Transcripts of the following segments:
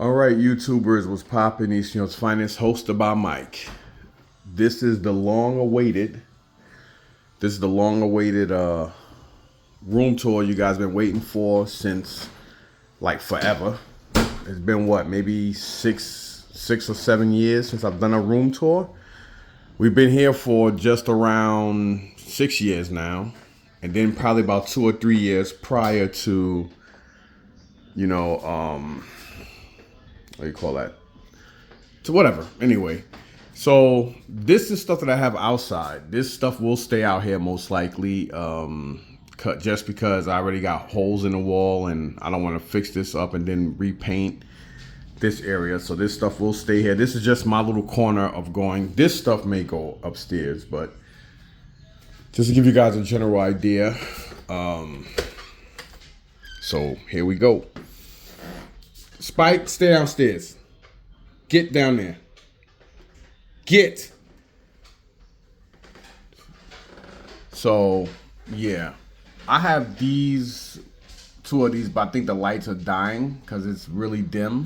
All right, YouTubers, what's poppin'? East Finest, hosted by Mike. This is the long-awaited. This is the long-awaited room tour you guys been waiting for since like forever. It's been what, maybe six or 7 years since I've done a room tour. We've been here for just around 6 years now, and then probably about 2 or 3 years prior to, what do you call that? To whatever. Anyway, so this is stuff that I have outside. This stuff will stay out here most likely, just because I already got holes in the wall and I don't want to fix this up and then repaint this area. So this stuff will stay here. This is just my little corner of going. This stuff may go upstairs, but just to give you guys a general idea. So here we go. Spike, stay downstairs. Get down there. Get. So, yeah. I have two of these, but I think the lights are dying because it's really dim.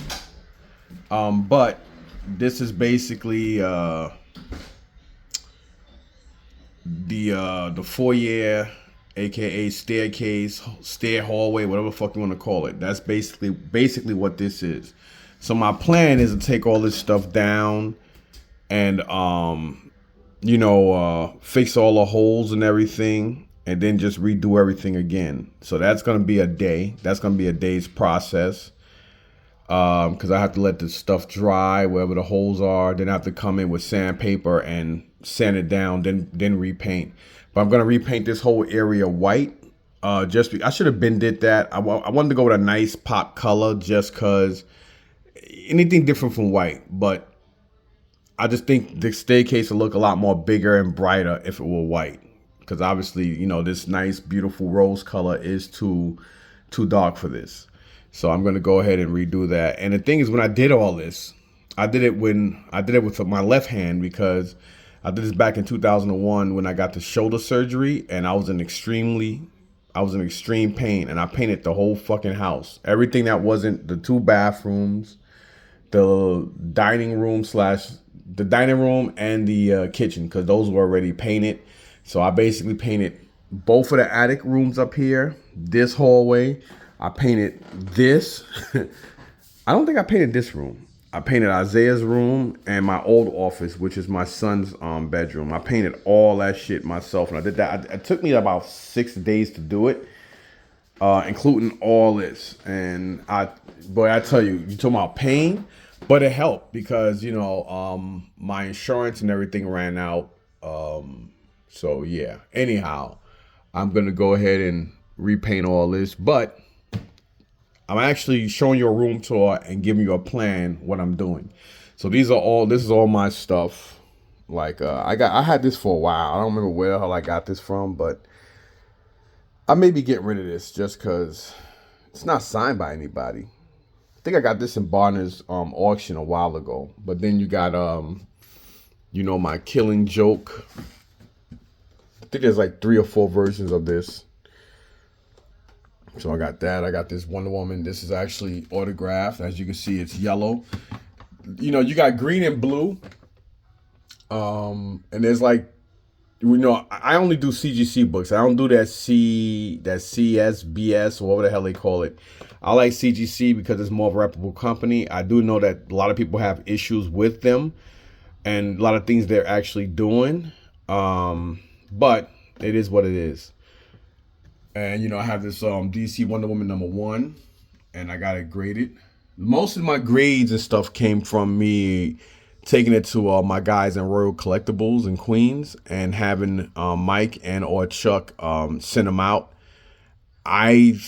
But this is basically the foyer, aka staircase, stair hallway, whatever the fuck you want to call it. That's basically what this is. So my plan is to take all this stuff down and fix all the holes and everything, and then just redo everything again. So that's gonna be a day. That's gonna be a day's process. Because I have to let the stuff dry wherever the holes are. Then I have to come in with sandpaper and sand it down, then repaint. But I'm gonna repaint this whole area white. I should have been did that. I wanted to go with a nice pop color, just cause anything different from white. But I just think the staircase will look a lot more bigger and brighter if it were white. Because obviously, this nice, beautiful rose color is too dark for this. So I'm gonna go ahead and redo that. And the thing is, when I did all this, I did it with my left hand, because I did this back in 2001 when I got the shoulder surgery, and I was in extreme pain, and I painted the whole fucking house. Everything that wasn't the 2 bathrooms, the dining room and the kitchen, because those were already painted. So I basically painted both of the attic rooms up here, this hallway. I painted this. I don't think I painted this room. I painted Isaiah's room and my old office, which is my son's bedroom. I painted all that shit myself, and I did that. It took me about 6 days to do it, including all this. And I tell you, you talking about pain, but it helped because my insurance and everything ran out. So yeah. Anyhow, I'm gonna go ahead and repaint all this, but I'm actually showing you a room tour and giving you a plan what I'm doing. So this is all my stuff. Like I had this for a while. I don't remember where the hell I got this from, but I may be getting rid of this just because it's not signed by anybody. I think I got this in Barner's auction a while ago. But then you got my Killing Joke. I think there's like 3 or 4 versions of this. So I got that. I got this Wonder Woman. This is actually autographed. As you can see, it's yellow. You got green and blue. And there's like, I only do CGC books. I don't do that CSBS or whatever the hell they call it. I like CGC because it's more of a reputable company. I do know that a lot of people have issues with them and a lot of things they're actually doing. But it is what it is. And, I have this DC Wonder Woman #1, and I got it graded. Most of my grades and stuff came from me taking it to my guys in Royal Collectibles in Queens and having Mike or Chuck send them out. I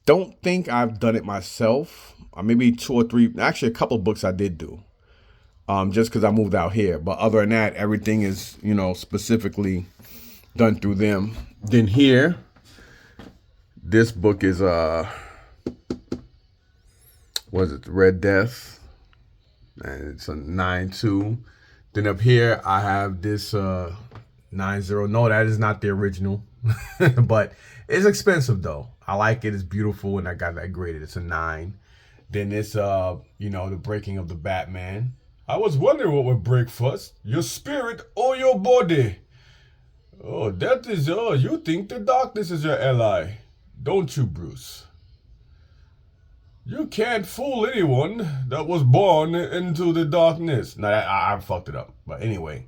don't think I've done it myself. Maybe 2 or 3, actually a couple of books I did do, just because I moved out here. But other than that, everything is, specifically done through them. Then here, this book is what is it? Red Death, and it's a 9.2. Then up here I have this 9.0. No, that is not the original, but it's expensive though. I like it. It's beautiful, and I got that graded. It's a 9. Then it's you know, the breaking of the Batman. I was wondering what would break first, your spirit or your body. Oh, that is you think the darkness is your ally, don't you, Bruce? You can't fool anyone that was born into the darkness. No, I fucked it up. But anyway,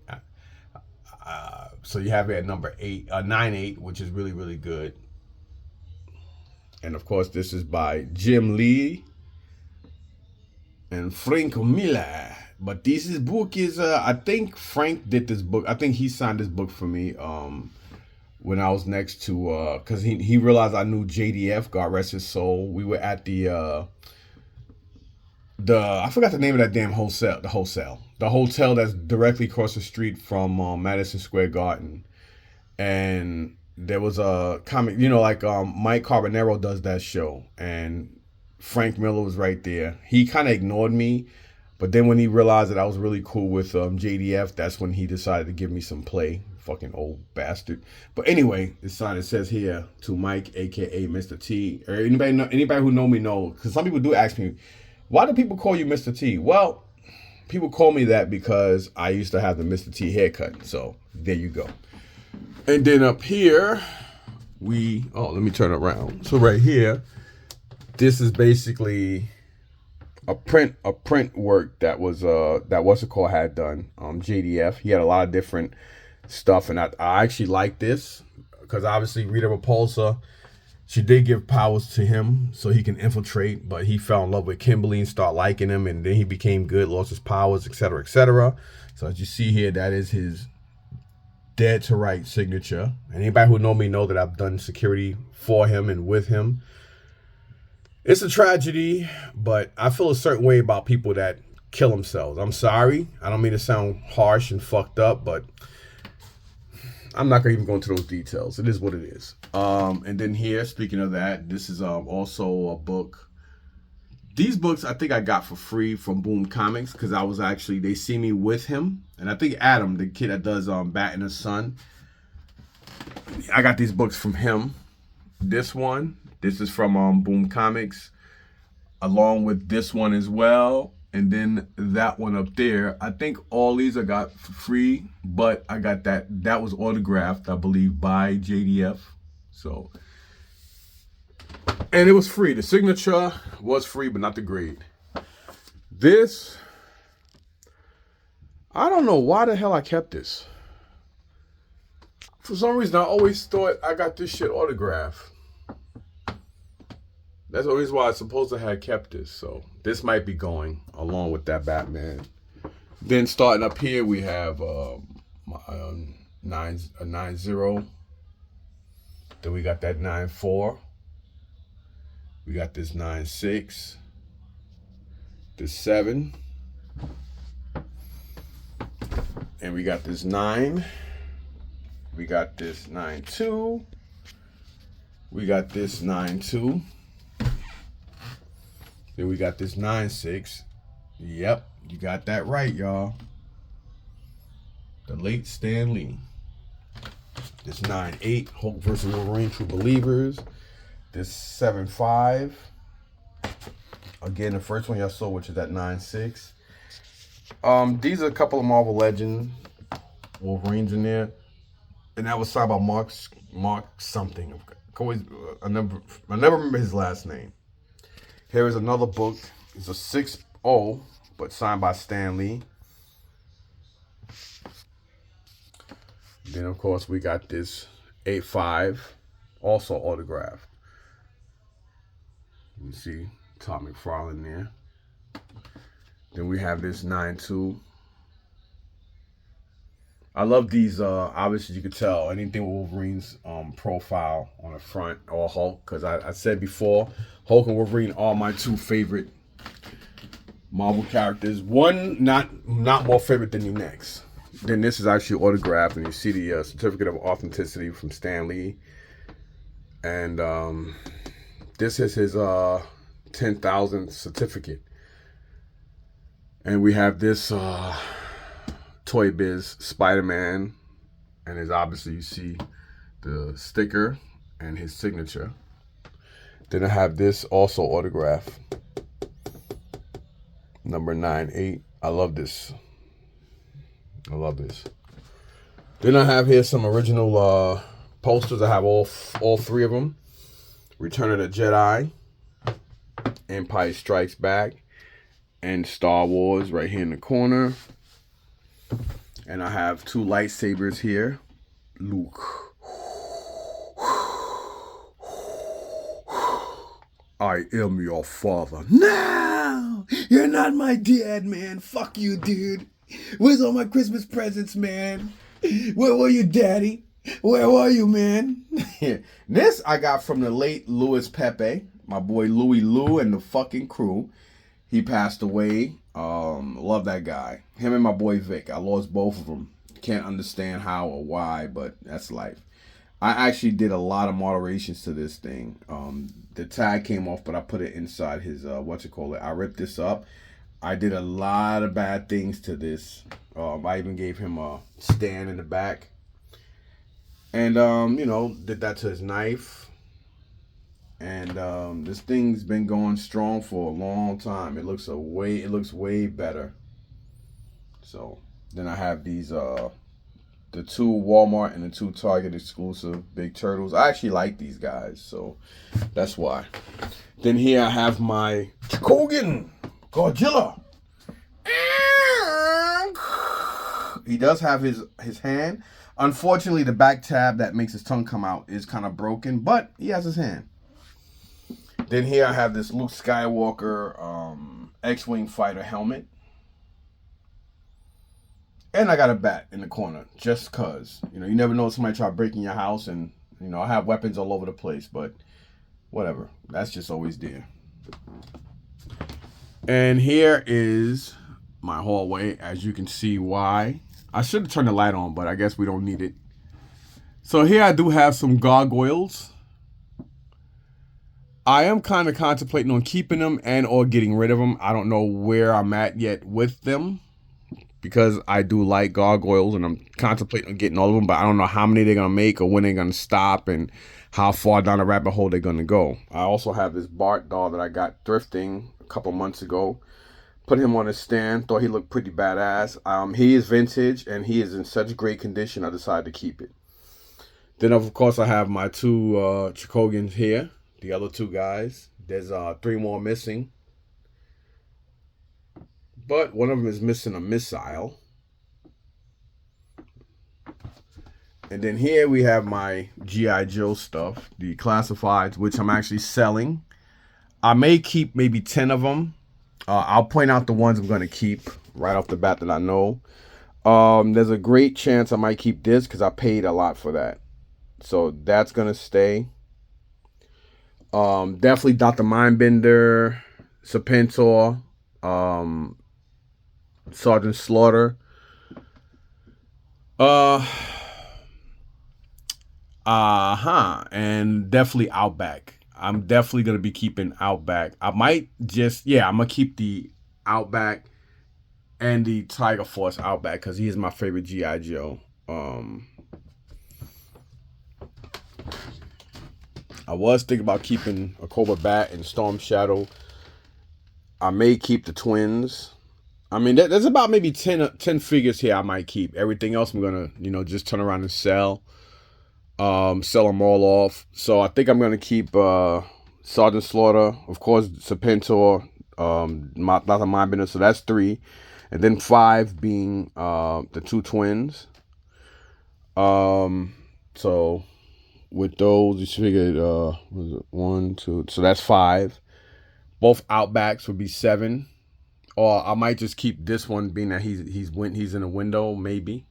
so you have it at number 9-8, which is really, really good. And of course, this is by Jim Lee and Frank Miller. But this book is, I think Frank did this book. I think he signed this book for me when I was next to, because he realized I knew JDF, God rest his soul. We were at the I forgot the name of that damn the hotel that's directly across the street from Madison Square Garden. And there was a comic, you know, like Mike Carbonero does that show, and Frank Miller was right there. He kind of ignored me, but then when he realized that I was really cool with JDF, that's when he decided to give me some play. Fucking old bastard. But anyway, this sign, it says here, to Mike, aka Mr. T. Or anybody who know me know, because some people do ask me, why do people call you Mr. T? Well, people call me that because I used to have the Mr. T haircut. So there you go. And then up here, let me turn it around. So right here, this is basically a print work that was that What's It Called had done. JDF. He had a lot of different stuff, and I actually like this because obviously Rita Repulsa, she did give powers to him so he can infiltrate, but he fell in love with Kimberly and started liking him, and then he became good, lost his powers, etc., etc. So as you see here, that is his dead to right signature. And anybody who know me know that I've done security for him and with him. It's a tragedy, but I feel a certain way about people that kill themselves. I'm sorry. I don't mean to sound harsh and fucked up, but I'm not gonna even go into those details. It is what it is. And then here, speaking of that, this is also a book. These books I think I got for free from Boom Comics because I was actually, they see me with him. And I think Adam, the kid that does Bat and the Sun, I got these books from him. This is from Boom Comics, along with this one as well. And then that one up there. I think all these I got for free, but I got that was autographed, I believe, by JDF. So, and it was free. The signature was free, but not the grade. This, I don't know why the hell I kept this. For some reason, I always thought I got this shit autographed. That's the reason why I supposed to have kept this. So this might be going along with that Batman. Then starting up here, we have a 9-0. Then we got that 9-4. We got this 9-6. This 7. And we got this 9. We got this 9-2. We got this 9-2. Then we got this 9-6. Yep, you got that right, y'all. The late Stan Lee. This 9-8, Hulk vs. Wolverine, True Believers. This 7-5. Again, the first one y'all saw, which is that 9-6. These are a couple of Marvel Legends Wolverines in there. And that was signed by Mark something. I never remember his last name. Here is another book. It's a 6-0, but signed by Stan Lee. Then, of course, we got this 8-5, also autographed. You see Todd McFarlane there. Then we have this 9-2. I love these, obviously you could tell, anything with Wolverine's profile on the front, or Hulk, because I said before, Hulk and Wolverine are my two favorite Marvel characters. One, not more favorite than the next. Then this is actually autographed, and you see the certificate of authenticity from Stan Lee. And this is his 10,000th certificate. And we have this Toy Biz Spider-Man, and as obviously you see the sticker and his signature. Then I have this also autographed. Number 9, 8. I love this. I love this. Then I have here some original posters. I have all three of them. Return of the Jedi, Empire Strikes Back, and Star Wars right here in the corner. And I have 2 lightsabers here. Luke. I am your father. No! You're not my dad, man. Fuck you, dude. Where's all my Christmas presents, man? Where were you, daddy? Where were you, man? This I got from the late Louis Pepe. My boy Louis Lou and the fucking crew. He passed away. Love that guy. Him and my boy Vic. I lost both of them. Can't understand how or why, but that's life. I actually did a lot of moderations to this thing. The tag came off, but I put it inside his, I ripped this up. I did a lot of bad things to this. I even gave him a stand in the back. And, did that to his knife. And this thing's been going strong for a long time. It looks way better. So then I have these the 2 Walmart and the 2 Target exclusive Big Turtles. I actually like these guys, so that's why. Then here I have my Kogan Godzilla. He does have his hand. Unfortunately, the back tab that makes his tongue come out is kind of broken, but he has his hand. Then here I have this Luke Skywalker X-Wing fighter helmet. And I got a bat in the corner, just cause. You never know if somebody try breaking your house, and I have weapons all over the place, but whatever. That's just always there. And here is my hallway, as you can see why. I should have turned the light on, but I guess we don't need it. So here I do have some gargoyles. I am kind of contemplating on keeping them and or getting rid of them. I don't know where I'm at yet with them, because I do like gargoyles and I'm contemplating on getting all of them, but I don't know how many they're going to make or when they're going to stop and how far down the rabbit hole they're going to go. I also have this Bart doll that I got thrifting a couple months ago. Put him on a stand. Thought he looked pretty badass. He is vintage and he is in such great condition, I decided to keep it. Then, of course, I have my 2 Chikogans here. The other 2 guys. There's 3 more missing. But one of them is missing a missile. And then here we have my G.I. Joe stuff. The classifieds, which I'm actually selling. I may keep maybe 10 of them. I'll point out the ones I'm going to keep right off the bat that I know. There's a great chance I might keep this because I paid a lot for that. So that's going to stay. Definitely Dr. Mindbender, Serpentor, Sergeant Slaughter. And definitely Outback. I'm definitely going to be keeping Outback. I'm going to keep the Outback and the Tiger Force Outback because he is my favorite G.I. Joe. I was thinking about keeping a Cobra Bat and Storm Shadow. I may keep the twins. I mean, there's about maybe 10 figures here I might keep. Everything else I'm going to, just turn around and sell. Sell them all off. So I think I'm going to keep Sergeant Slaughter, of course, Serpentor, Dr. Mindbender, so that's 3. And then 5 being the 2 twins. So with those, you figured, was it 1, 2, so that's 5. Both Outbacks would be 7. Or I might just keep this one being that he's in a window, maybe.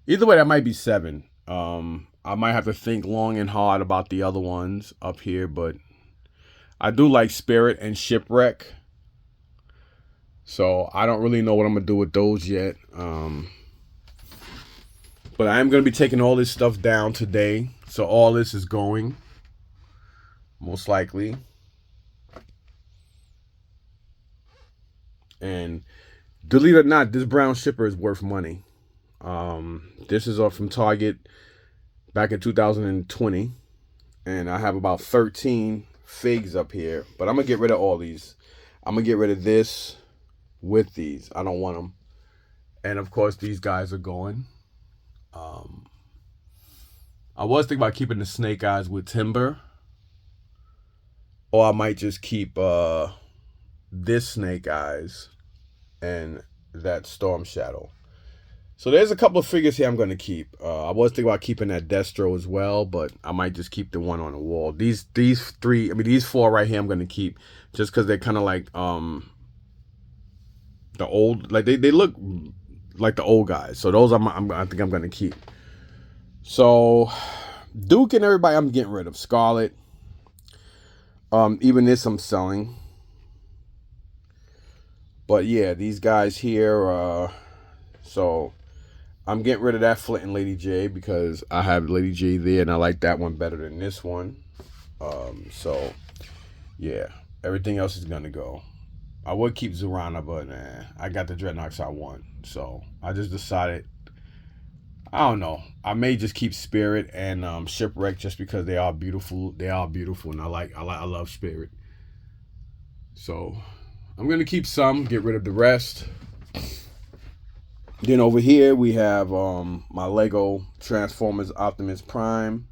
Either way, that might be 7. I might have to think long and hard about the other ones up here, but I do like Spirit and Shipwreck. So I don't really know what I'm going to do with those yet. But I am going to be taking all this stuff down today. So all this is going, most likely. And believe it or not, this brown shipper is worth money. This is from Target back in 2020. And I have about 13 figs up here. But I'm going to get rid of all these. I'm going to get rid of this. with these. I don't want them. And of course, these guys are going. I was thinking about keeping the snake eyes with timber, or I might just keep this snake eyes and that storm shadow. So there's a couple of figures here I'm going to keep. I was thinking about keeping that Destro as well, but I might just keep the one on the wall. These three, I mean these four right here I'm going to keep just because they're kind of like the old, like they look like the old guys. So those I think I'm going to keep. So Duke and everybody I'm getting rid of. Scarlet. Even this I'm selling. But yeah, these guys here, so I'm getting rid of that Flint and Lady J because I have Lady J there and I like that one better than this one. So yeah, everything else is gonna go. I would keep Zorana, but I got the Dreadnoks I want. So I just decided, I don't know, I may just keep Spirit and Shipwreck just because they are beautiful. They are beautiful, and I love Spirit. So I'm gonna keep some, get rid of the rest. Then over here we have my Lego Transformers Optimus Prime.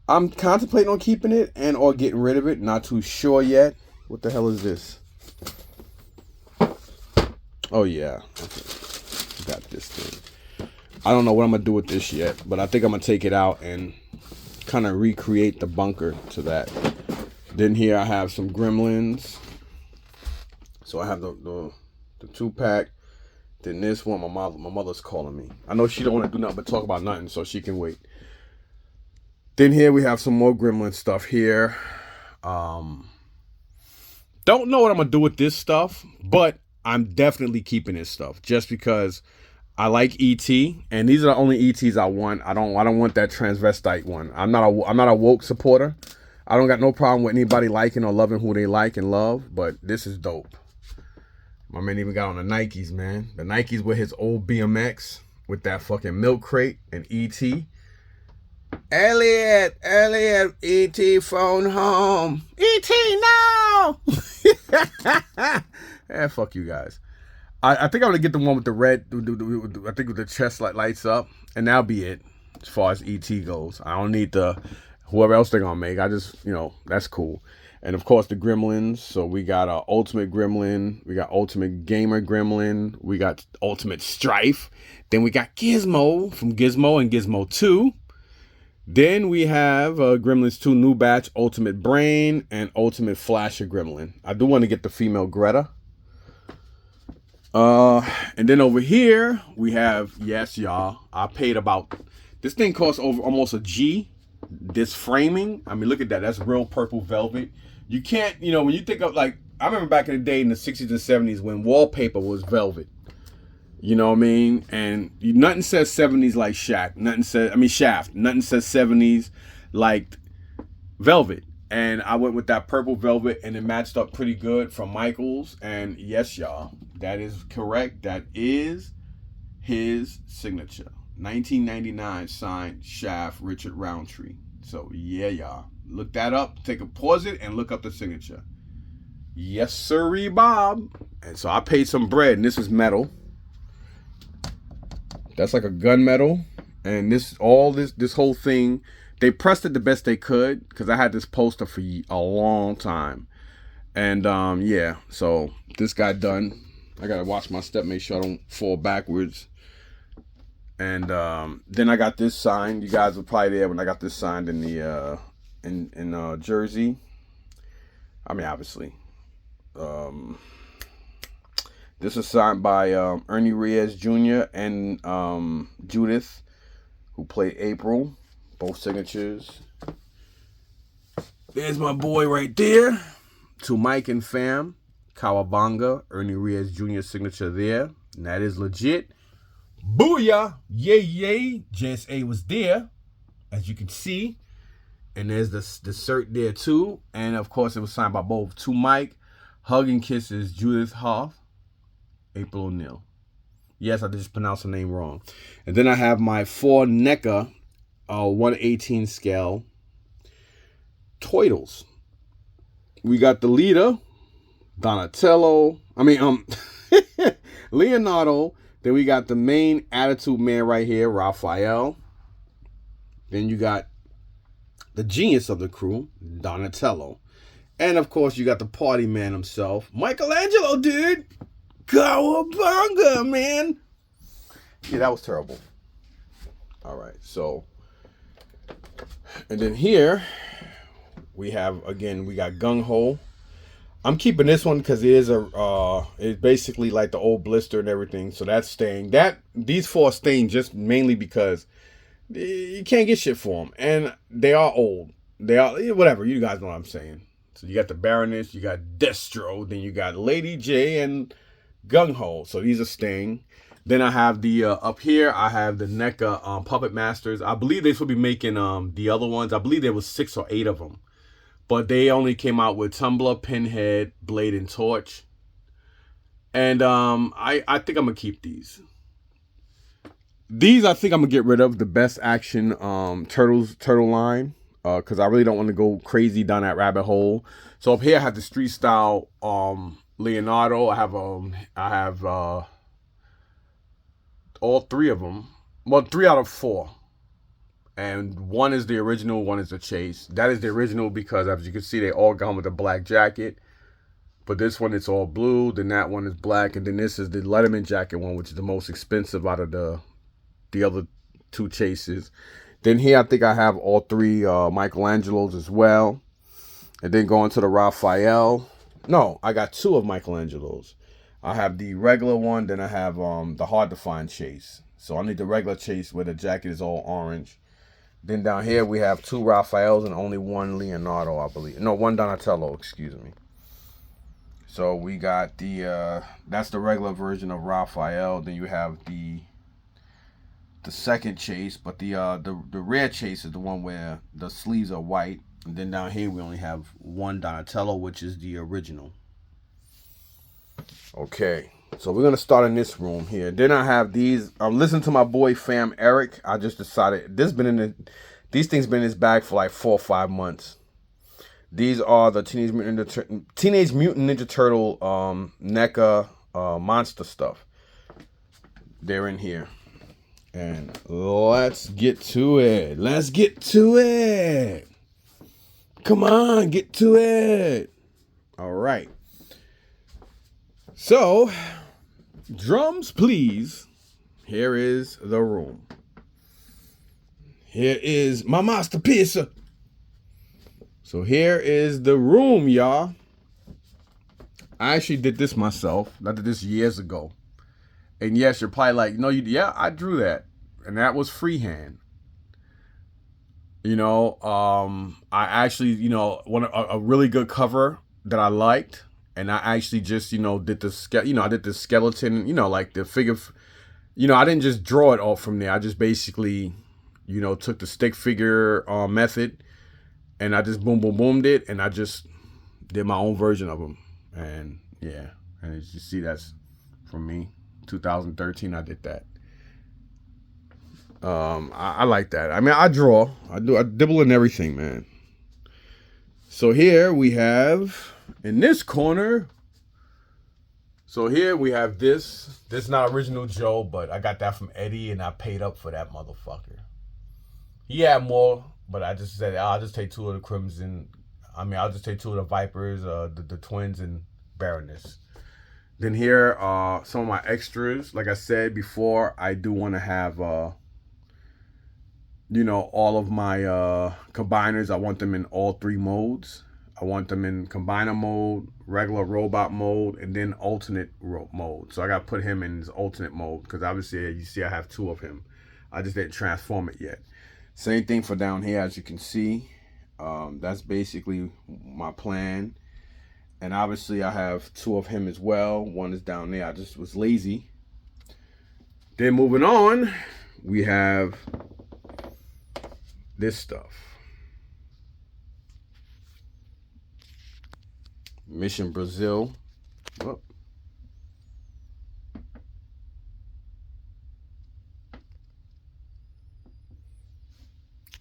I'm contemplating on keeping it and or getting rid of it. Not too sure yet. What the hell is this? Oh yeah, okay. Got this thing. I don't know what I'm gonna do with this yet, but I think I'm gonna take it out and kind of recreate the bunker to that. Then here I have some Gremlins. So I have the 2-pack. Then this one, my mother's calling me. I know she don't want to do nothing but talk about nothing, so she can wait. Then here we have some more Gremlin stuff here. Don't know what I'm gonna do with this stuff, but I'm definitely keeping this stuff just because I like ET, and these are the only ETs I want. I don't want that transvestite one. I'm not a woke supporter. I don't got no problem with anybody liking or loving who they like and love, but this is dope. My man even got on the Nikes, man. The Nikes with his old BMX with that fucking milk crate and ET. Elliot, ET phone home. ET, no! Yeah, fuck you guys. I think I'm gonna get the one with the red, I think with the chest lights up, and that'll be it as far as ET goes. I don't need whoever else they're gonna make. I just, that's cool. And of course the Gremlins. So we got Ultimate Gremlin, we got Ultimate Gamer Gremlin, we got Ultimate Strife, then we got Gizmo from Gizmo and Gizmo 2. Then we have Gremlins 2 New Batch, Ultimate Brain, and Ultimate Flasher Gremlin. I do want to get the female Greta. And then over here we have, yes y'all, I paid about, this thing costs over almost a G. This framing, I mean, look at that. That's real purple velvet. You can't, when you think of, like, I remember back in the day in the 60s and 70s when wallpaper was velvet. You know what I mean? And nothing says 70s like Shaft. Nothing says 70s like velvet. And I went with that purple velvet and it matched up pretty good from Michaels. And yes, y'all, that is correct. That is his signature. 1999 signed Shaft Richard Roundtree. So yeah, y'all, look that up. Pause it and look up the signature. Yes, sirree, Bob. And so I paid some bread, and this is metal. That's like a gunmetal, and this whole thing, they pressed it the best they could because I had this poster for a long time, and yeah. So this got done. I gotta watch my step, make sure I don't fall backwards. And then I got this signed. You guys were probably there when I got this signed in the in Jersey. I mean, obviously. This is signed by Ernie Reyes Jr. and Judith, who played April. Both signatures. There's my boy right there. To Mike and fam. Kawabanga. Ernie Reyes Jr. signature there. And that is legit. Booyah! Yay, yay. JSA was there, as you can see. And there's the cert there too. And of course it was signed by both. To Mike. Hug and kisses. Judith Hoff. April O'Neil. Yes, I just pronounced her name wrong. And then I have my 4 NECA 1/18 scale Toidles. We got the leader, Donatello. Leonardo. Then we got the main attitude man right here, Raphael. Then you got the genius of the crew, Donatello. And of course, you got the party man himself, Michelangelo, dude. Cowabunga, man. Yeah, that was terrible. All right, so, and then here we have, again, we got Gung Ho. I'm keeping this one because it is it's basically like the old blister and everything. So that's staying. These four are staying just mainly because you can't get shit for them, and they are old. They are whatever. You guys know what I'm saying. So you got the Baroness, you got Destro, then you got Lady J and Gung Ho. So these are staying. Then I have the up here. I have the NECA Puppet Masters. I believe they should be making the other ones. I believe there was 6 or 8 of them. But they only came out with Tumbler, Pinhead, Blade, and Torch. And I think I'm going to keep these. These I think I'm going to get rid of. The Best Action Turtle line. Because I really don't want to go crazy down that rabbit hole. So up here I have the Street Style Leonardo. I have all 3 of them. Well, 3 out of 4. And one is the original, one is the chase. That is the original because, as you can see, they all gone with a black jacket. But this one, it's all blue. Then that one is black. And then this is the Letterman jacket one, which is the most expensive out of the other 2 chases. Then here, I think I have all 3 Michelangelos as well. And then going to the Raphael. No, I got 2 of Michelangelos. I have the regular one. Then I have the hard to find chase. So I need the regular chase where the jacket is all orange. Then down here we have 2 Raphaels and only 1 Leonardo, I believe. No, 1 Donatello, excuse me. So we got the that's the regular version of Raphael. Then you have the second chase, but the rare chase is the one where the sleeves are white. And then down here we only have 1 Donatello, which is the original. Okay. So we're gonna start in this room here. Then I have these. I'm listening to my boy Fam Eric. I just decided these things been in his bag for like 4 or 5 months. These are the Teenage Mutant Ninja Turtle NECA monster stuff. They're in here, and let's get to it. Let's get to it. Come on, get to it. All right. So, drums, please. Here is the room. Here is my masterpiece. So here is the room, y'all. I actually did this myself. I did this years ago. And yes, you're probably like, no, yeah, I drew that. And that was freehand. I actually, want a really good cover that I liked. And I actually just, did I did the skeleton, like the figure. I didn't just draw it all from there. I just basically, took the stick figure method, and I just boomed it, and I just did my own version of them. And yeah, and as you see, that's from me. 2013, I did that. I like that. I mean, I draw. I dibble in everything, man. So here we have, in this corner, so here we have this. This is not original Joe, but I got that from Eddie, and I paid up for that motherfucker. He had more, but I just said, I'll just take 2 of the Crimson. I'll just take 2 of the Vipers, the Twins, and Baroness. Then here are some of my extras. Like I said before, I do want to have, all of my combiners. I want them in all 3 modes. I want them in combiner mode, regular robot mode, and then alternate mode. So I got to put him in his alternate mode because obviously you see I have 2 of him. I just didn't transform it yet. Same thing for down here, as you can see. That's basically my plan. And obviously I have 2 of him as well. 1 is down there. I just was lazy. Then moving on, we have this stuff. Mission Brazil. Oh.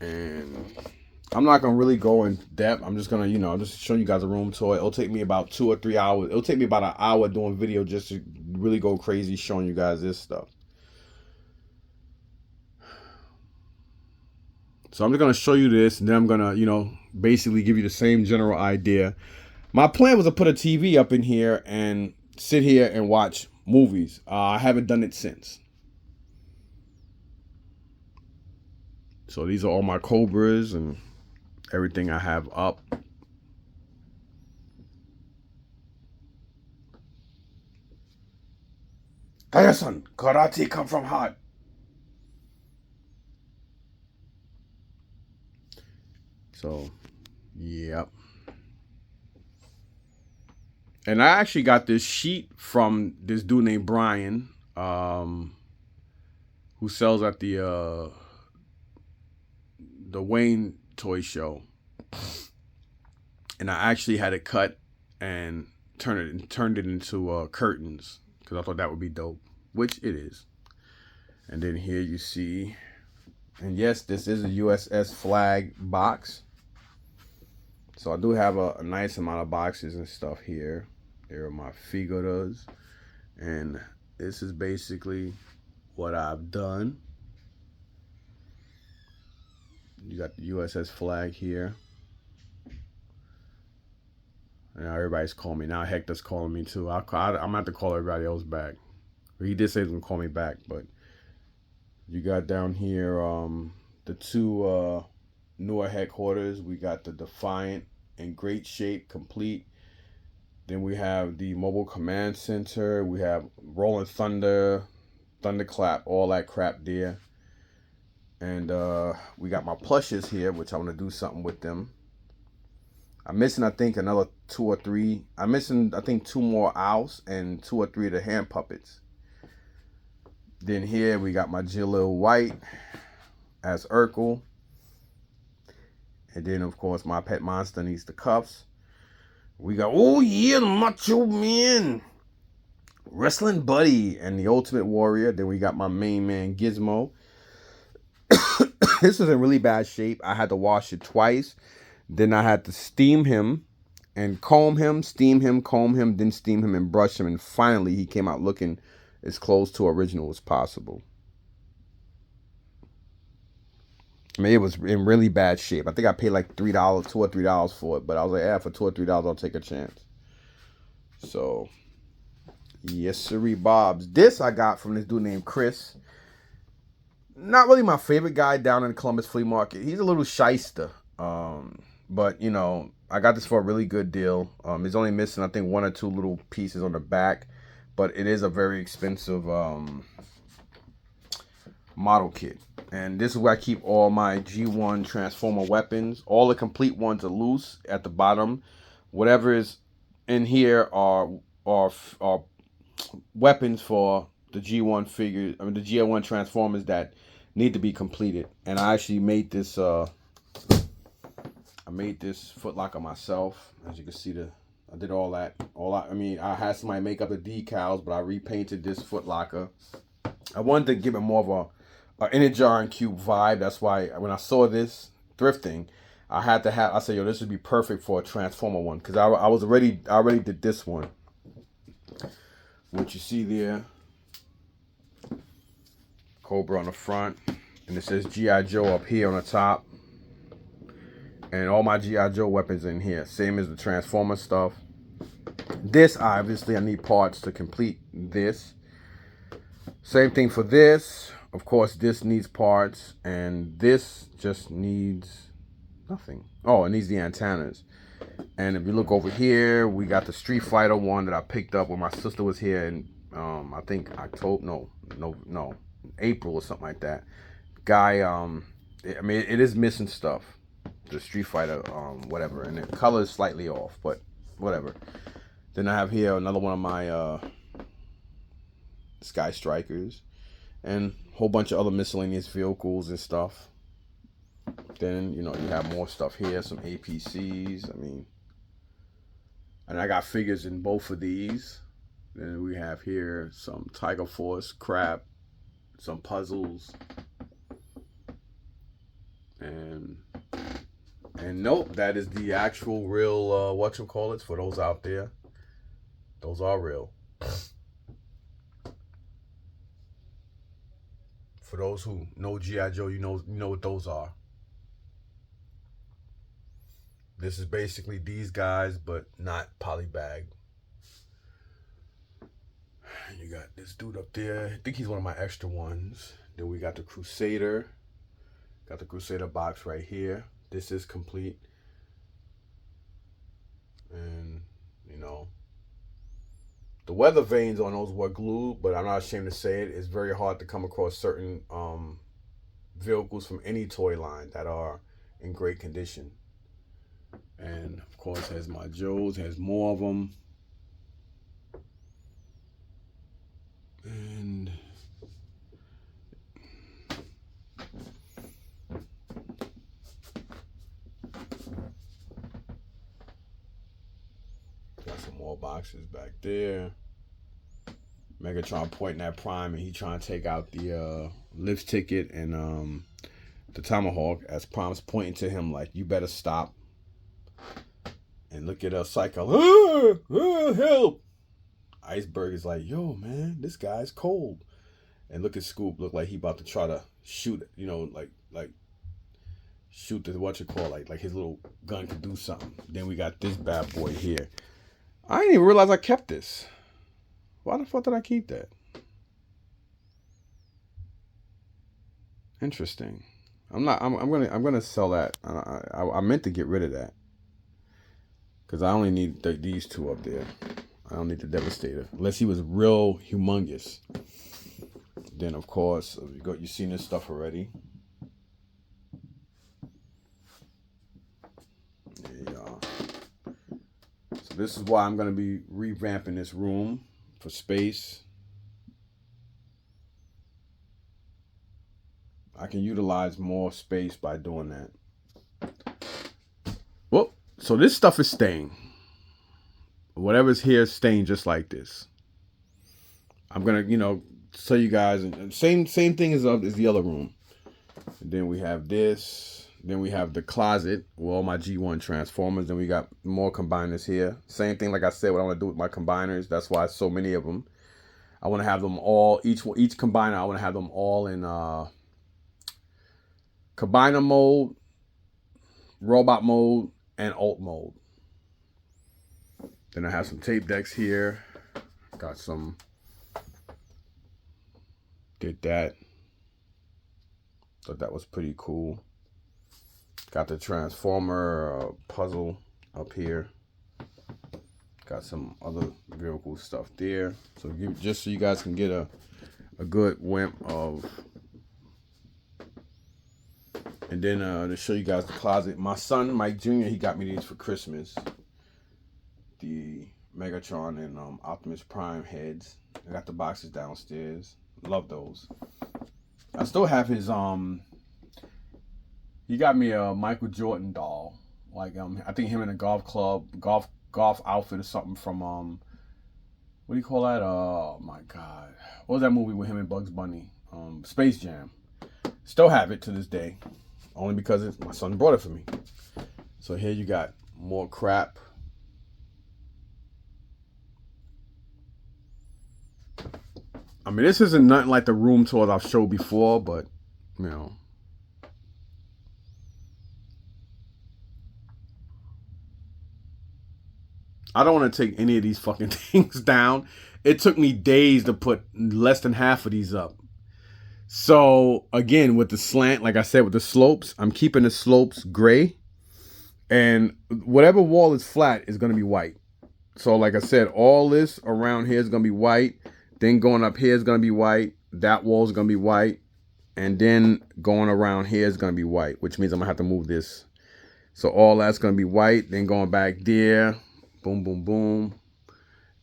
And I'm not gonna really go in depth. I'm just gonna, just show you guys a room tour. It'll take me about 2 or 3 hours. It'll take me about an hour doing video just to really go crazy showing you guys this stuff. So I'm just gonna show you this, and then I'm gonna, basically give you the same general idea. My plan was to put a TV up in here and sit here and watch movies. I haven't done it since. So these are all my Cobras and everything I have up. Hey-san, karate come from heart. So, yep. And I actually got this sheet from this dude named Brian, who sells at the Wayne toy show. And I actually had it cut and turned it into curtains because I thought that would be dope, which it is. And then here you see, and yes, this is a USS flag box. So I do have a nice amount of boxes and stuff here. Here are my figuras. And this is basically what I've done. You got the USS flag here. And now everybody's calling me. Now Hector's calling me too. I'm going to have to call everybody else back. He did say he was going to call me back. But you got down here the two newer headquarters. We got the Defiant in great shape, complete. Then we have the mobile command center. We have Rolling Thunder, Thunderclap, all that crap there. And we got my plushes here, which I want to do something with them. I'm missing, I think, another 2 or 3. I'm missing, I think, 2 more owls and 2 or 3 of the hand puppets. Then here we got my Jalil White as Urkel. And then, of course, my pet monster needs the cuffs. We got, oh yeah, the Macho Man, Wrestling Buddy, and the Ultimate Warrior. Then we got my main man, Gizmo. This is in really bad shape. I had to wash it twice. Then I had to steam him and comb him, steam him, comb him, then steam him and brush him. And finally, he came out looking as close to original as possible. I mean, it was in really bad shape. I think I paid like $3, $2 or $3 for it. But I was like, yeah, for $2 or $3, I'll take a chance. So, yes, sirree, Bobs. This I got from this dude named Chris. Not really my favorite guy down in the Columbus Flea Market. He's a little shyster. But, I got this for a really good deal. It's only missing, I think, 1 or 2 little pieces on the back. But it is a very expensive model kit. And this is where I keep all my G1 Transformer weapons. All the complete ones are loose at the bottom. Whatever is in here are weapons for the G1 figures. I mean, the G1 Transformers that need to be completed. And I actually made this. I made this footlocker myself. As you can see, I did all that. I had somebody make up the decals, but I repainted this footlocker. I wanted to give it more of a Energon and Cube vibe. That's why when I saw this thrifting, I said, yo, this would be perfect for a Transformer one. Because I already did this one. What you see there, Cobra on the front. And it says G.I. Joe up here on the top. And all my G.I. Joe weapons in here. Same as the Transformer stuff. This, obviously, I need parts to complete this. Same thing for this. Of course, this needs parts. And this just needs nothing. Oh, it needs the antennas. And if you look over here, we got the Street Fighter one that I picked up when my sister was here in, I think, April or something like that. Guy, it is missing stuff. The Street Fighter, whatever. And the color is slightly off, but whatever. Then I have here another one of my Sky Strikers. And a whole bunch of other miscellaneous vehicles and stuff. Then, you have more stuff here. Some APCs. And I got figures in both of these. Then we have here some Tiger Force crap. Some puzzles. And And nope, that is the actual real whatchamacallits for those out there. Those are real. For those who know G.I. Joe, you know what those are. This is basically these guys, but not polybagged. You got this dude up there. I think he's one of my extra ones. Then we got the Crusader. Got the Crusader box right here. This is complete. And, you know, the weather vanes on those were glued, but I'm not ashamed to say it. It's very hard to come across certain vehicles from any toy line that are in great condition. And, of course, has my Joes. Has more of them. And got some more boxes back there. Megatron pointing at Prime, and he trying to take out the lift ticket and the Tomahawk, as Prime's pointing to him like, you better stop. And look at Psycho. Help! Iceberg is like, yo, man, this guy's cold. And look at Scoop, look like he about to try to shoot, you know, like shoot the like his little gun could do something. Then we got this bad boy here. I didn't even realize I kept this. Why the fuck did I keep that? Interesting. I'm gonna sell that. I meant to get rid of that because I only need these two up there. I don't need the Devastator unless he was real humongous. Then of course you've seen this stuff already. There you are. So this is why I'm gonna be revamping this room for space. I can utilize more space by doing that. Well, so this stuff is staying. Whatever's here is staying just like this. I'm gonna, show you guys, and same thing as the other room. And then we have this. Then we have the closet with all my G1 Transformers. Then we got more combiners here. Same thing, like I said, what I want to do with my combiners. That's why so many of them. I want to have them all, each combiner, I want to have them all in combiner mode, robot mode, and alt mode. Then I have some tape decks here. Got some. Did that. Thought that was pretty cool. Got the Transformer puzzle up here. Got some other vehicle stuff there. So just so you guys can get a good wimp of. And then to show you guys the closet. My son, Mike Jr., he got me these for Christmas. The Megatron and Optimus Prime heads. I got the boxes downstairs. Love those. I still have his he got me a Michael Jordan doll. Like I think him in a golf outfit or something from what do you call that? Oh my god. What was that movie with him and Bugs Bunny? Space Jam. Still have it to this day. Only because my son brought it for me. So here you got more crap. I mean, this isn't nothing like the room tours I've showed before, but, I don't want to take any of these fucking things down. It took me days to put less than half of these up. So, again, with the slant, like I said, with the slopes, I'm keeping the slopes gray. And whatever wall is flat is going to be white. So, like I said, all this around here is going to be white. Then going up here is going to be white. That wall is going to be white. And then going around here is going to be white, which means I'm going to have to move this. So all that's going to be white. Then going back there. Boom, boom, boom.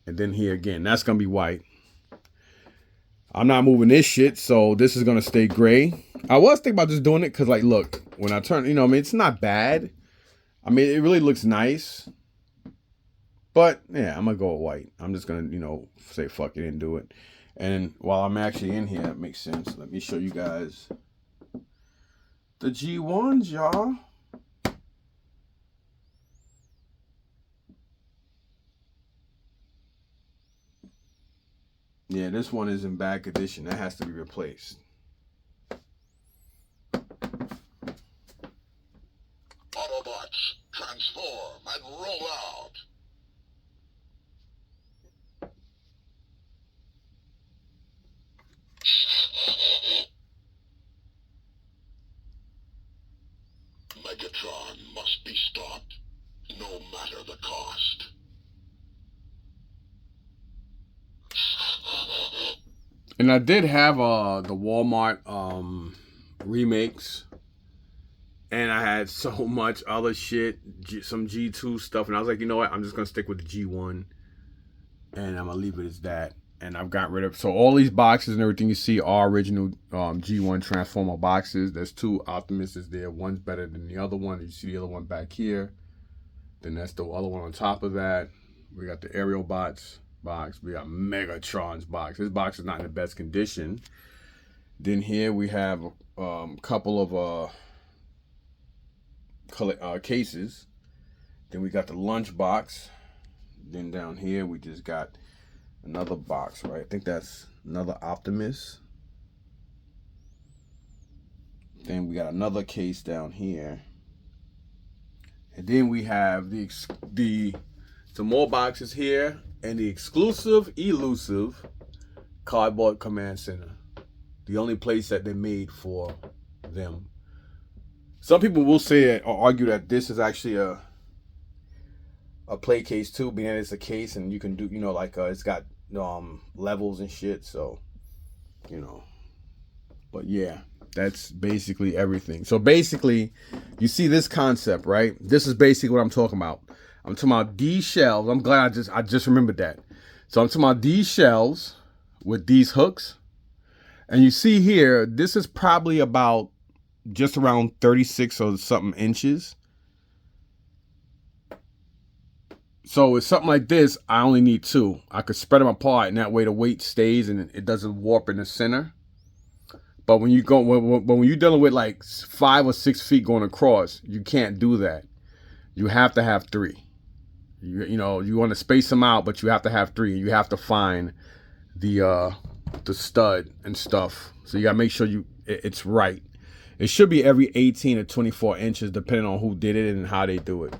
And then here again. That's going to be white. I'm not moving this shit, so this is going to stay gray. I was thinking about just doing it because, like, look, when I turn, it's not bad. I mean, it really looks nice. But, yeah, I'm going to go with white. I'm just going to, say fuck it and do it. And while I'm actually in here, it makes sense. Let me show you guys the G1s, y'all. Yeah, this one is in bad condition. That has to be replaced. Autobots, transform and roll out. Megatron must be stopped, no matter the cost. And I did have the Walmart remakes, and I had so much other shit, some G2 stuff, and I was like, you know what? I'm just gonna stick with the G1, and I'm gonna leave it as that. And I've got rid of, so all these boxes and everything you see are original G1 Transformer boxes. There's two Optimuses there. One's better than the other one. You see the other one back here. Then that's the other one on top of that. We got the Aerial Bots box. We got Megatron's box. This box is not in the best condition. Then here we have a couple of cases. Then we got the lunch box. Then down here we just got another box, right? I think that's another Optimus. Then we got another case down here. And then we have some more boxes here and the exclusive, elusive Cardboard Command Center. The only place that they made for them. Some people will say or argue that this is actually a play case too, being that it's a case and you can do, like it's got levels and shit. So, but yeah, that's basically everything. So basically, you see this concept, right? This is basically what I'm talking about. I'm talking about these shelves. I'm glad I just remembered that. So I'm talking about these shelves with these hooks. And you see here, this is probably about just around 36 or something inches. So with something like this, I only need two. I could spread them apart, and that way the weight stays and it doesn't warp in the center. But when when you're dealing with like 5 or 6 feet going across, you can't do that. You have to have three. You want to space them out, but you have to have three. You have to find the stud and stuff. So you gotta make sure it's right. It should be every 18 or 24 inches, depending on who did it and how they do it.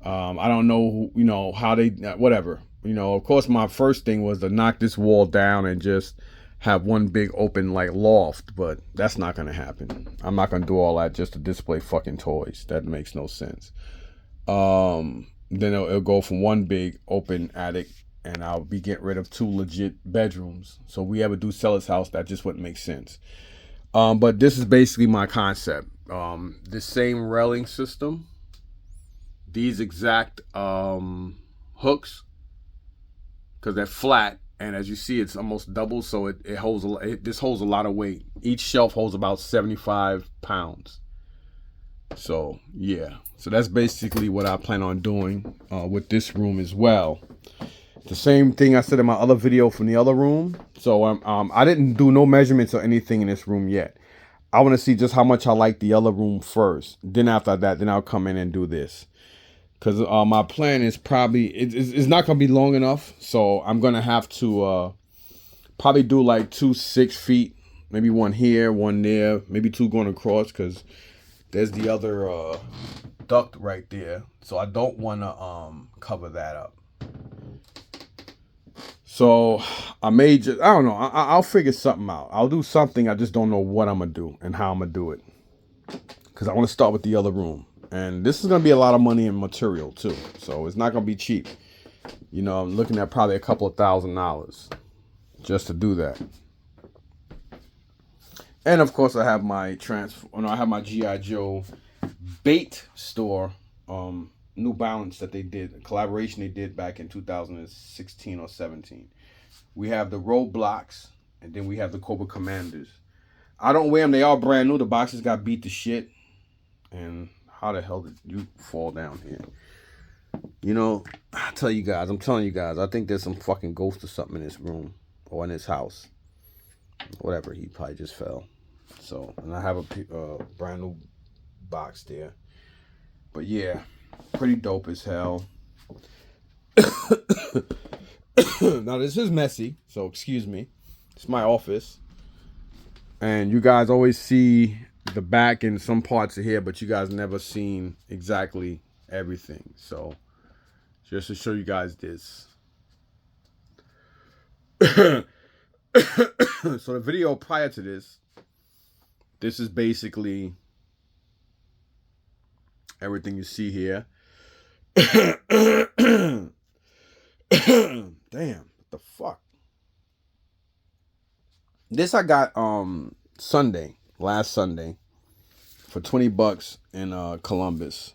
I don't know how they, whatever. Of course, my first thing was to knock this wall down and just have one big open like loft, but that's not gonna happen. I'm not gonna do all that just to display fucking toys. That makes no sense. Then it'll go from one big open attic, and I'll be getting rid of 2 legit bedrooms. So if we ever do sell this house, that just wouldn't make sense. But this is basically my concept. This same railing system, these exact hooks, because they're flat, and as you see, it's almost double, so it holds this holds a lot of weight. Each shelf holds about 75 pounds. So yeah, so that's basically what I plan on doing with this room as well. The same thing I said in my other video from the other room. So I didn't do no measurements or anything in this room yet. I want to see just how much I like the other room first. Then after that, then I'll come in and do this. Because my plan is probably, it's not going to be long enough. So I'm going to have to probably do like 2 6 feet. Maybe one here, one there. Maybe 2 going across, because there's the other duct right there. So I don't want to cover that up. So I may just, I don't know. I'll figure something out. I'll do something. I just don't know what I'm going to do and how I'm going to do it. Because I want to start with the other room. And this is going to be a lot of money in material too. So it's not going to be cheap. I'm looking at probably a couple of $1,000 just to do that. And of course I have my G.I. Joe bait store, New Balance that they did, a collaboration they did back in 2016 or 17. We have the Roadblocks, and then we have the Cobra Commanders. I don't wear them. They are brand new. The boxes got beat to shit. And how the hell did you fall down here? I'm telling you guys, I think there's some fucking ghost or something in this room or in this house. Whatever, he probably just fell. So, and I have a brand new box there. But yeah, pretty dope as hell. Now this is messy, so excuse me. It's my office. And you guys always see the back and some parts of here, but you guys never seen exactly everything. So just to show you guys this. So the video prior to this is basically everything you see here. Damn, what the fuck? This I got last Sunday for $20 in Columbus.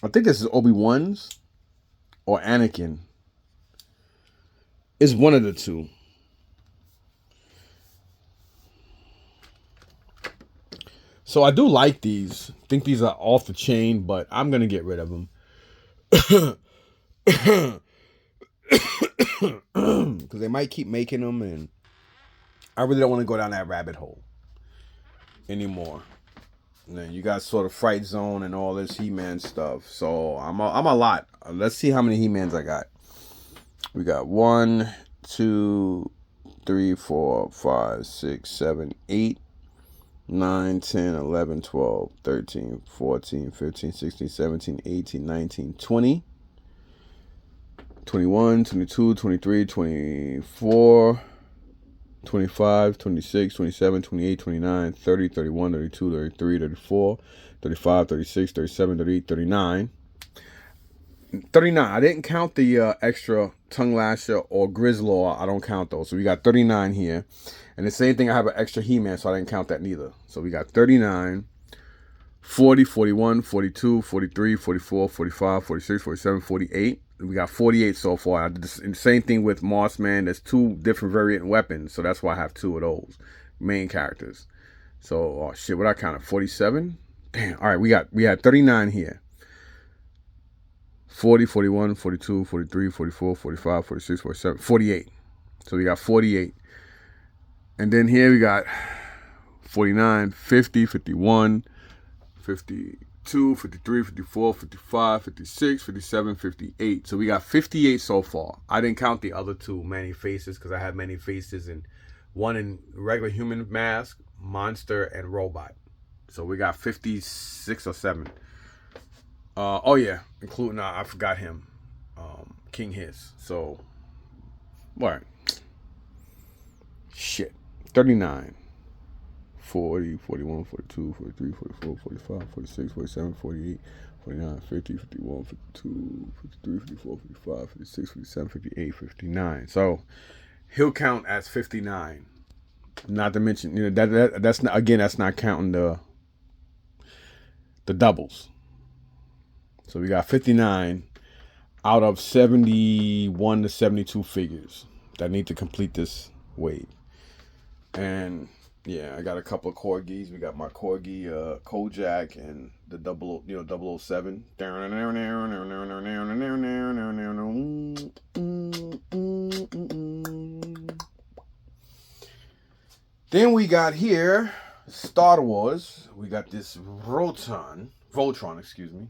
I think this is Obi-Wan's or Anakin. It's one of the two. So I do like these. I think these are off the chain, but I'm gonna get rid of them. Because they might keep making them, and I really don't want to go down that rabbit hole anymore. And then you got sort of Fright Zone and all this He-Man stuff. So I'm a lot. Let's see how many He-Mans I got. We got 1, 2, 3, 4, 5, 6, 7, 8, 9, 10, 11, 12, 13, 14, 15, 16, 17, 18, 19, 20, 21, 22, 23, 24, 25, 26, 27, 28, 29, 30, 31, 32, 33, 34, 35, 36, 37, 38, 39. 39. I didn't count the extra tongue lasher or Grizzlaw. I don't count those. So we got 39 here. And the same thing, I have an extra He-Man, so I didn't count that neither. So we got 39, 40, 41, 42, 43, 44, 45, 46, 47, 48. We got 48 so far. I did the same thing with Mossman. There's 2 different variant weapons, so that's why I have 2 of those main characters. So, oh shit, what I counted? 47? Damn. All right, we had 39 here. 40, 41, 42, 43, 44, 45, 46, 47, 48. So we got 48. And then here we got 49, 50, 51, 52, 53, 54, 55, 56, 57, 58. So we got 58 so far. I didn't count the other 2 many faces because I have many faces, and one in regular human mask, monster, and robot. So we got 56 or 7. Oh yeah, including I forgot him, King Hiss. So, what? Shit, 39. 40, 41, 42, 43, 44, 45, 46, 47, 48, 49, 50, 51, 52, 53, 54, 55, 56, 57, 58, 59. So he'll count as 59. Not to mention, that's not, again, that's not counting the doubles. So we got 59 out of 71 to 72 figures that need to complete this wave. And yeah, I got a couple of corgis. We got my corgi, Kojak, and the 007. Then we got here Star Wars. We got this Voltron, excuse me.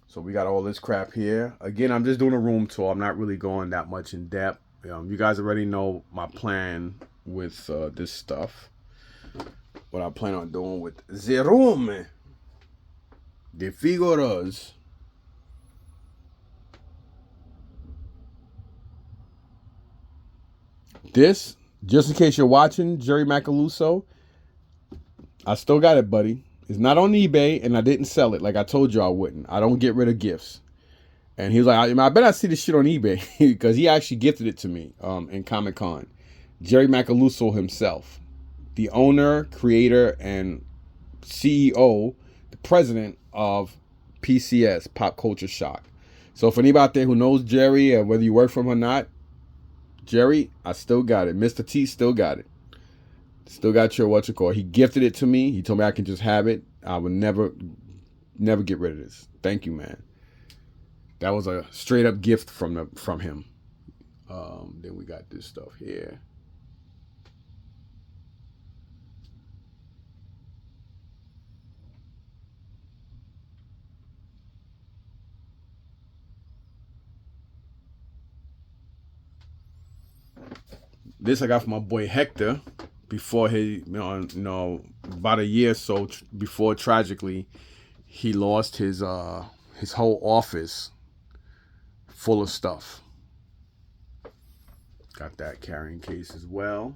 So we got all this crap here. Again, I'm just doing a room tour. I'm not really going that much in depth. You guys already know my plan with this stuff. What I plan on doing with the room. The figuras. This, just in case you're watching, Jerry Macaluso, I still got it, buddy. It's not on eBay, and I didn't sell it like I told you I wouldn't. I don't get rid of gifts. And he was like, I bet I see this shit on eBay because he actually gifted it to me in Comic-Con. Jerry Macaluso himself, the owner, creator, and CEO, the president of PCS, Pop Culture Shock. So for anybody out there who knows Jerry, or whether you work for him or not, Jerry, I still got it. Mr. T still got it. Still got your He gifted it to me. He told me I can just have it. I would never get rid of this. Thank you, man. That was a straight up gift from him. Then we got this stuff here. This I got from my boy Hector before about a year or so before tragically he lost his whole office full of stuff. Got that carrying case as well.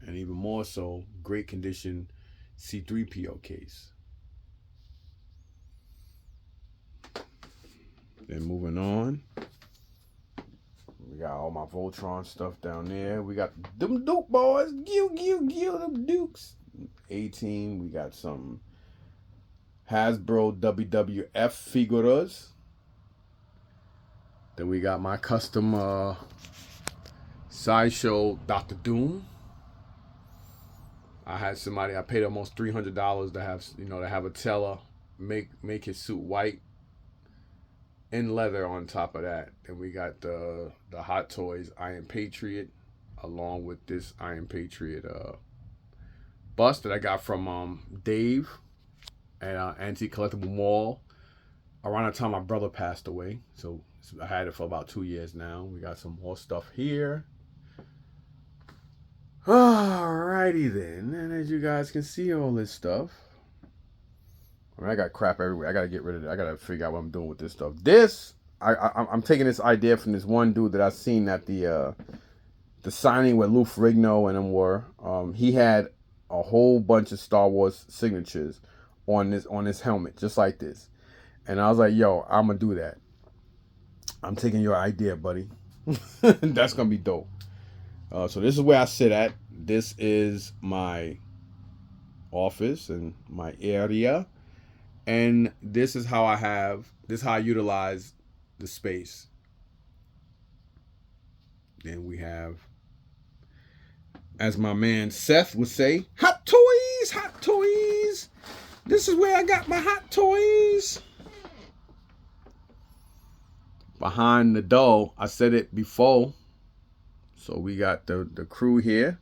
And even more so, great condition C3PO case. Then moving on. We got all my Voltron stuff down there. We got them Duke boys. Them Dukes. 18. We got some Hasbro WWF figuras. Then we got my custom Sideshow Dr. Doom. I had somebody, I paid almost $300 to have a teller make his suit white in leather on top of that. Then we got the Hot Toys Iron Patriot along with this Iron Patriot bust that I got from Dave at Antique Collectible Mall around the time my brother passed away. So I had it for about 2 years now. We got some more stuff here. Alrighty then. And as you guys can see, all this stuff. I got crap everywhere. I gotta get rid of it. I gotta figure out what I'm doing with this stuff. I'm taking this idea from this one dude that I seen at the signing where Lou Ferrigno and them were. He had a whole bunch of Star Wars signatures on this helmet, just like this. And I was like, yo, I'm gonna do that. I'm taking your idea, buddy. That's gonna be dope. So this is where I sit at. This is my office and my area. And this is how I utilize the space. Then we have, as my man Seth would say, hot toys, hot toys. This is where I got my hot toys. Behind the door, I said it before. So we got the crew here.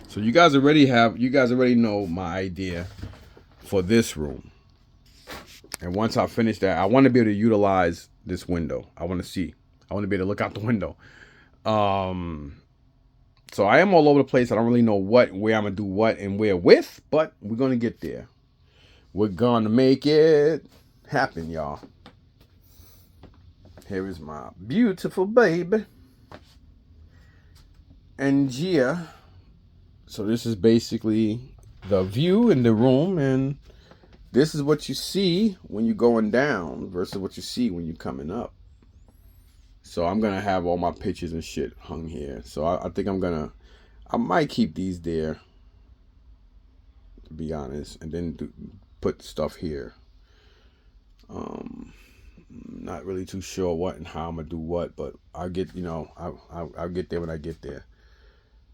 So you guys already know my idea for this room. And once I finish that, I want to be able to utilize this window. I want to be able to look out the window. So I am all over the place. I don't really know where I'm going to do what and where with, but we're going to get there. We're going to make it happen, y'all. Here is my beautiful baby. And yeah. So this is basically the view in the room, and this is what you see when you're going down versus what you see when you're coming up. So I'm going to have all my pictures and shit hung here. So I think I might keep these there, to be honest, and then put stuff here. Not really too sure what and how I'm going to do what, but I'll get there when I get there.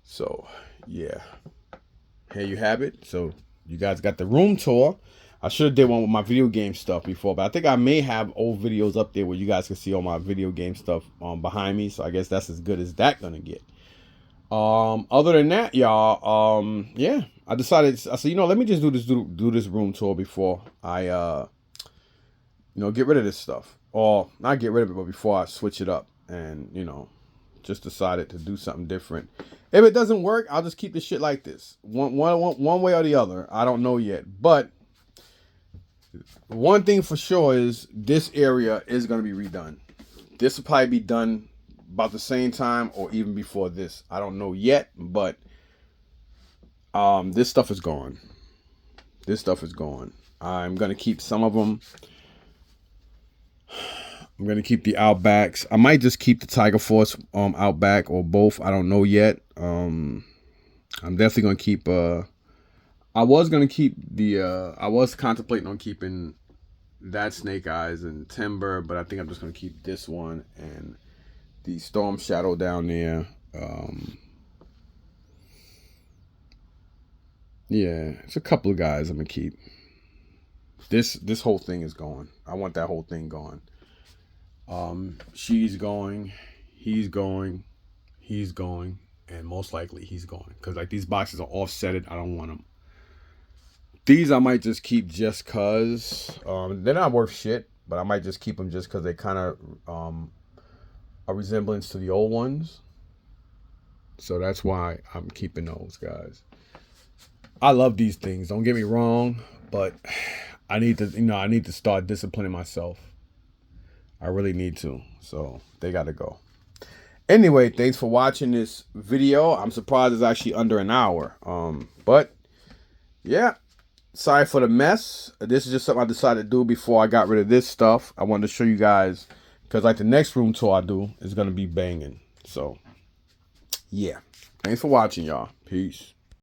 So, yeah. Here you have it. So, you guys got the room tour. I should have did one with my video game stuff before, but I think I may have old videos up there where you guys can see all my video game stuff behind me. So, I guess that's as good as that gonna get. Other than that, y'all, yeah, I said, let me just do this room tour before I get rid of this stuff. Or not get rid of it, but before I switch it up and, just decided to do something different. If it doesn't work, I'll just keep the shit like this. One way or the other. I don't know yet. But one thing for sure is this area is going to be redone. This will probably be done about the same time or even before this. I don't know yet, but this stuff is gone. This stuff is gone. I'm going to keep some of them. I'm going to keep the Outbacks. I might just keep the Tiger Force Outback or both. I don't know yet. I'm definitely going to keep... I was contemplating on keeping that Snake Eyes and Timber, but I think I'm just going to keep this one and the Storm Shadow down there. Yeah, it's a couple of guys I'm going to keep. This whole thing is gone. I want that whole thing gone. She's going, he's going, he's going, and most likely he's going. Because like these boxes are offsetted. I don't want them. These I might just keep just cause they're not worth shit, but I might just keep them just cause they kind of a resemblance to the old ones. So that's why I'm keeping those, guys. I love these things. Don't get me wrong, but I need to, I need to start disciplining myself. I really need to. So they got to go. Anyway, thanks for watching this video. I'm surprised it's actually under an hour. But yeah, sorry for the mess. This is just something I decided to do before I got rid of this stuff. I wanted to show you guys because like the next room tour I do is going to be banging. So yeah, thanks for watching, y'all. Peace.